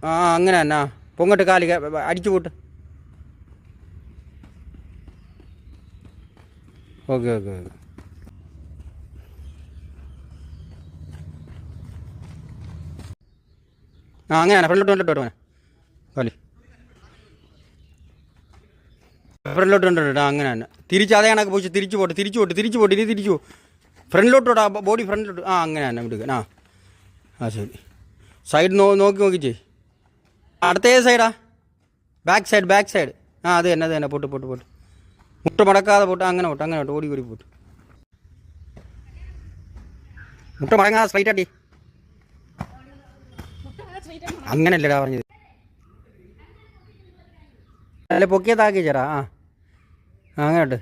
ആ അങ്ങനെ തന്നെ പൊങ്ങട്ട് കാല് അടിച്ചു പോട്ട്. Okay okay okay. ആ അങ്ങനെയാണ് ഫ്രണ്ടിലോട്ട് വേണം കാല് ഫ്രണ്ടിലോട്ട് കൊണ്ടിട്ട്. അങ്ങനെ തന്നെ തിരിച്ച് അതേ കണക്ക് പോയി തിരിച്ചു പോട്ട് ഇനി തിരിച്ചു പോ. ഫ്രണ്ടിലോട്ടോട്ടാ ബോഡി ഫ്രണ്ടിലോട്ട്. ആ അങ്ങനെ തന്നെ വിടുക. ആ ശരി. സൈഡ് നോക്കി ചെയ്. അടുത്ത ഏത് സൈഡാ? Back side. ആ അത് തന്നെ പോട്ട് മുട്ട മടക്കാതെ പോട്ട്. അങ്ങനെ പോട്ട് ഓടി പോട്ട്. മുട്ട മടങ്ങാതെ സ്ട്രൈറ്റ് ആട്ടി. അങ്ങനെയല്ലേടാ പറഞ്ഞത്. അല്ല പൊക്കിയതാക്കി ചേരാ. ആ അങ്ങോട്ട്